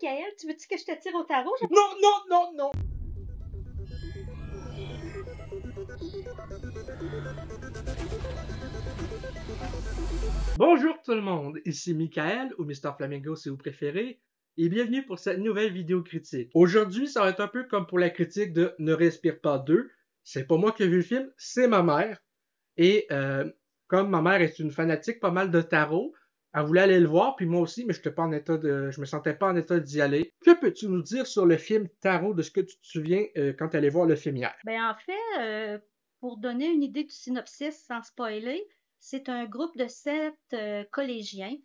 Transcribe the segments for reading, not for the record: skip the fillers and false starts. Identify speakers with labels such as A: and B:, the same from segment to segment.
A: Michael, tu veux-tu que je te tire au tarot?
B: Non, non, non, non! Bonjour tout le monde, ici Michael, ou Mr. Flamingo si vous préférez, et bienvenue pour cette nouvelle vidéo critique. Aujourd'hui, ça va être un peu comme pour la critique de Ne respire pas 2. C'est pas moi qui ai vu le film, c'est ma mère. Et comme ma mère est une fanatique pas mal de tarot, elle voulait aller le voir, puis moi aussi, mais je me sentais pas en état d'y aller. Que peux-tu nous dire sur le film Tarot, de ce que tu te souviens quand tu allais voir le film hier?
A: En fait, pour donner une idée du synopsis sans spoiler, c'est un groupe de 7 collégiens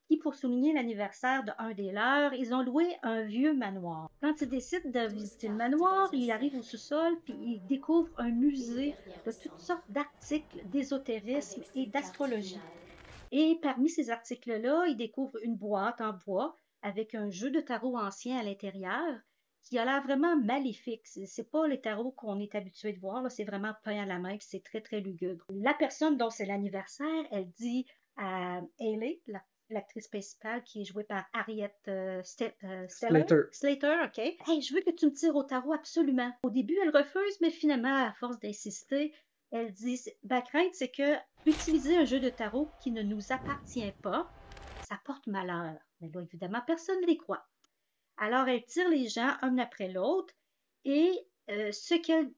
A: qui, pour souligner l'anniversaire d'un des leurs, ils ont loué un vieux manoir. Quand ils décident de visiter le manoir, ils arrivent au sous-sol puis ils découvrent un musée de toutes sortes d'articles d'ésotérisme et d'astrologie. Et parmi ces articles-là, ils découvrent une boîte en bois avec un jeu de tarot ancien à l'intérieur qui a l'air vraiment maléfique. C'est pas les tarots qu'on est habitué de voir, là, c'est vraiment peint à la main, c'est très, très lugubre. La personne dont c'est l'anniversaire, elle dit à Hayley, l'actrice principale qui est jouée par Harriet Slater, ok. Hey, je veux que tu me tires au tarot absolument. Au début, elle refuse, mais finalement, à force d'insister, elle dit ma crainte, c'est que utiliser un jeu de tarot qui ne nous appartient pas, ça porte malheur. Mais là, évidemment, personne ne les croit. Alors, elle tire les gens un après l'autre et ce qu'elle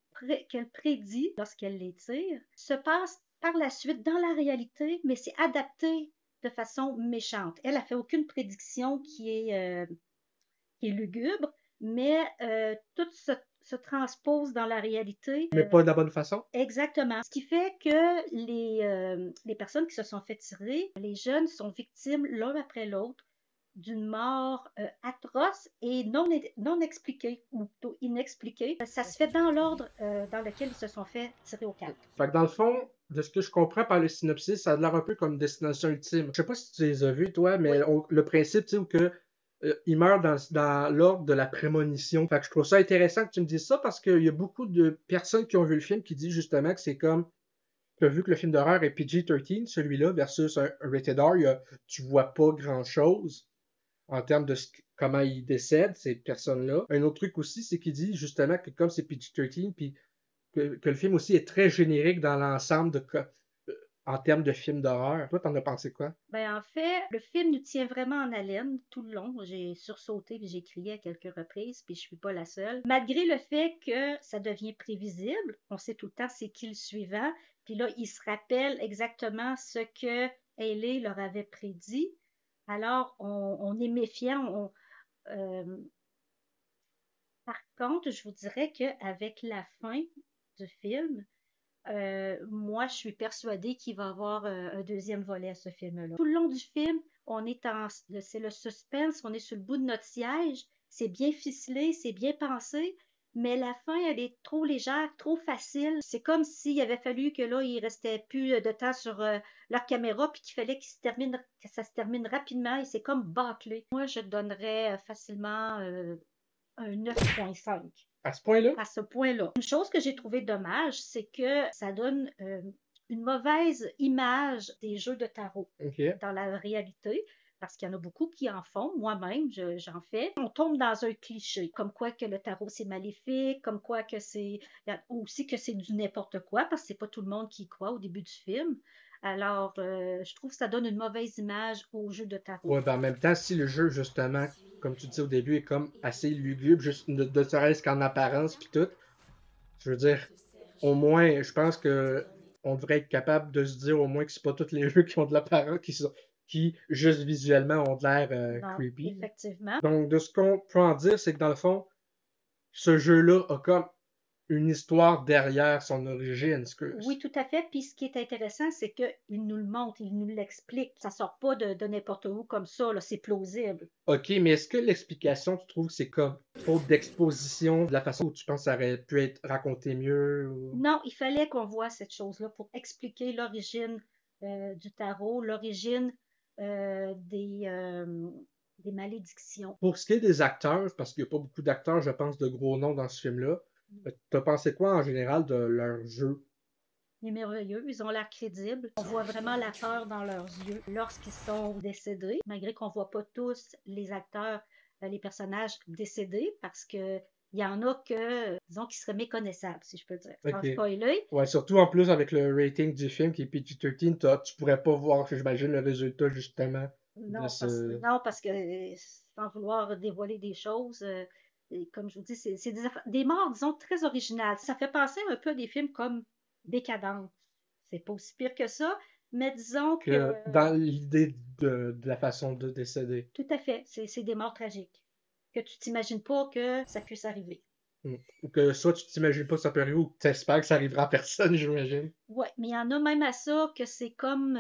A: prédit lorsqu'elle les tire se passe par la suite dans la réalité, mais c'est adapté de façon méchante. Elle n'a fait aucune prédiction qui est lugubre, mais tout se transpose dans la réalité.
B: Mais pas de la bonne façon?
A: Exactement. Ce qui fait que les personnes qui se sont fait tirer, les jeunes sont victimes l'un après l'autre d'une mort atroce et non expliquée ou plutôt inexpliquée. Ça se fait dans l'ordre dans lequel ils se sont fait tirer aux cartes.
B: Fait que dans le fond, de ce que je comprends par le synopsis, ça a l'air un peu comme Destination Ultime. Je sais pas si tu les as vus, toi, mais le principe, tu sais, où que il meurt dans l'ordre de la prémonition. Fait que je trouve ça intéressant que tu me dises ça parce qu'il y a beaucoup de personnes qui ont vu le film qui disent justement que c'est comme tu as vu que le film d'horreur est PG-13, celui-là, versus un rated R, tu vois pas grand-chose en termes de comment ils décèdent, ces personnes-là. Un autre truc aussi, c'est qu'il dit justement que comme c'est PG-13, puis que le film aussi est très générique dans l'ensemble en termes de film d'horreur. Toi, t'en as pensé quoi?
A: En fait, le film nous tient vraiment en haleine tout le long. J'ai sursauté et j'ai crié à quelques reprises, puis je suis pas la seule. Malgré le fait que ça devient prévisible, on sait tout le temps c'est qui le suivant, puis là, ils se rappellent exactement ce que Hayley leur avait prédit. Alors, on est méfiant. Par contre, je vous dirais qu'avec la fin du film, moi, je suis persuadée qu'il va y avoir un deuxième volet à ce film-là. Tout le long du film, c'est le suspense, on est sur le bout de notre siège, c'est bien ficelé, c'est bien pensé, mais la fin, elle est trop légère, trop facile. C'est comme s'il avait fallu que là, il restait plus de temps sur leur caméra, puis qu'il fallait que ça se termine rapidement, et c'est comme bâclé. Moi, je donnerais facilement un 9,5.
B: À ce point-là?
A: À ce point-là. Une chose que j'ai trouvé dommage, c'est que ça donne une mauvaise image des jeux de tarot dans la réalité, parce qu'il y en a beaucoup qui en font. Moi-même, j'en fais. On tombe dans un cliché, comme quoi que le tarot c'est maléfique, comme quoi que aussi que c'est du n'importe quoi, parce que c'est pas tout le monde qui y croit au début du film. Alors, je trouve que ça donne une mauvaise image au jeu de tarot.
B: Ouais, ben en même temps, si le jeu, justement, comme tu dis au début, est comme assez lugubre, juste de serait-ce qu'en apparence, puis tout, je veux dire, au moins, je pense que on devrait être capable de se dire au moins que c'est pas tous les jeux qui ont de l'apparence, qui juste visuellement ont de l'air creepy.
A: Effectivement.
B: Donc, de ce qu'on peut en dire, c'est que dans le fond, ce jeu-là a comme une histoire derrière son origine.
A: Oui, tout à fait. Puis ce qui est intéressant, c'est qu'il nous le montre, il nous l'explique. Ça sort pas de n'importe où comme ça, là, c'est plausible.
B: Ok, mais est-ce que l'explication, tu trouves que c'est comme trop d'exposition de la façon où tu penses que ça aurait pu être raconté mieux?
A: Non, il fallait qu'on voit cette chose-là pour expliquer l'origine du tarot, l'origine des malédictions.
B: Pour ce qui est des acteurs, parce qu'il n'y a pas beaucoup d'acteurs, je pense, de gros noms dans ce film-là, t'as pensé quoi en général de leur jeu?
A: Il est merveilleux, ils ont l'air crédibles. On voit vraiment la peur dans leurs yeux lorsqu'ils sont décédés, malgré qu'on ne voit pas tous les acteurs les personnages décédés parce que il y en a que, disons, qui seraient méconnaissables, si je peux dire, sans
B: Ok.
A: spoiler.
B: Ouais, surtout en plus avec le rating du film qui est PG-13, tu pourrais pas voir, j'imagine, le résultat justement de ce.
A: Non, parce que sans vouloir dévoiler des choses, et comme je vous dis, c'est des morts, disons, très originales. Ça fait penser un peu à des films comme Décadence. C'est pas aussi pire que ça, mais disons que
B: Que dans l'idée de la façon de décéder.
A: tout à fait, c'est des morts tragiques. Que tu t'imagines pas que ça puisse arriver.
B: Mm. Ou que soit tu t'imagines pas que ça peut arriver ou que t'espères que ça arrivera à personne, j'imagine.
A: Ouais, mais il y en a même à ça que c'est comme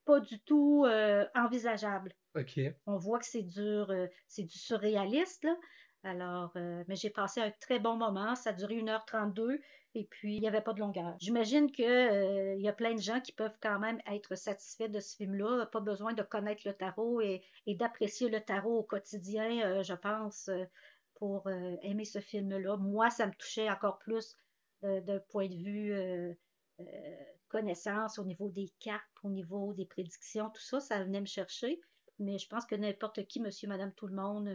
A: pas du tout envisageable.
B: Ok.
A: On voit que c'est du surréaliste, là. Alors, mais j'ai passé un très bon moment. Ça a duré 1h32 et puis il n'y avait pas de longueur. J'imagine que, il y a plein de gens qui peuvent quand même être satisfaits de ce film-là. Pas besoin de connaître le tarot et d'apprécier le tarot au quotidien, je pense, pour aimer ce film-là. Moi, ça me touchait encore plus d'un point de vue euh, connaissance au niveau des cartes, au niveau des prédictions, tout ça, ça venait me chercher. Mais je pense que n'importe qui, monsieur, madame, tout le monde,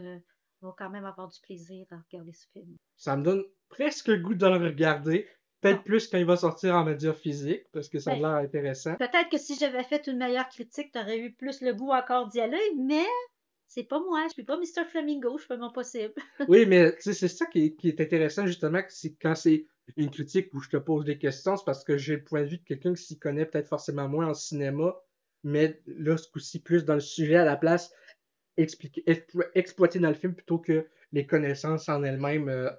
A: va quand même avoir du plaisir à regarder ce film.
B: Ça me donne presque le goût de le regarder.
A: Bon,
B: Peut-être plus quand il va sortir en média physique, parce que ça a
A: ben,
B: l'air intéressant.
A: peut-être que si j'avais fait une meilleure critique, t'aurais eu plus le goût encore d'y aller, mais c'est pas moi, je suis pas Mr. Flamingo, je fais mon possible.
B: Oui, mais tu sais, c'est ça qui est intéressant justement, que c'est quand c'est une critique où je te pose des questions, c'est parce que j'ai le point de vue de quelqu'un qui s'y connaît peut-être forcément moins en cinéma, mais là, ce coup-ci, plus dans le sujet à la place, exploiter dans le film plutôt que les connaissances en elles-mêmes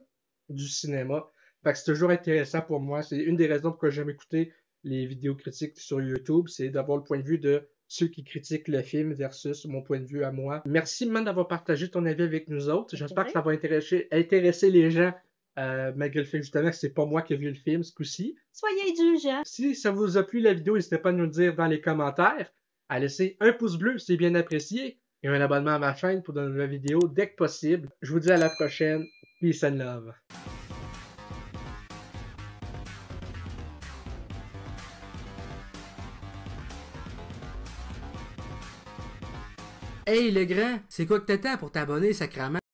B: du cinéma. Fait que c'est toujours intéressant pour moi. C'est une des raisons pourquoi j'aime écouter les vidéos critiques sur YouTube, c'est d'avoir le point de vue de ceux qui critiquent le film versus mon point de vue à moi. Merci, man, d'avoir partagé ton avis avec nous autres.
A: Ça fait
B: J'espère que
A: plaisir.
B: ça va intéresser les gens, malgré le fait justement que c'est pas moi qui ai vu le film ce coup-ci.
A: Soyez indulgents.
B: Si ça vous a plu la vidéo, n'hésitez pas à nous le dire dans les commentaires, à laisser un pouce bleu si c'est bien apprécié et un abonnement à ma chaîne pour de nouvelles vidéos dès que possible. Je vous dis à la prochaine. Peace and love.
C: Hey le grand, c'est quoi que t'attends pour t'abonner, sacrément?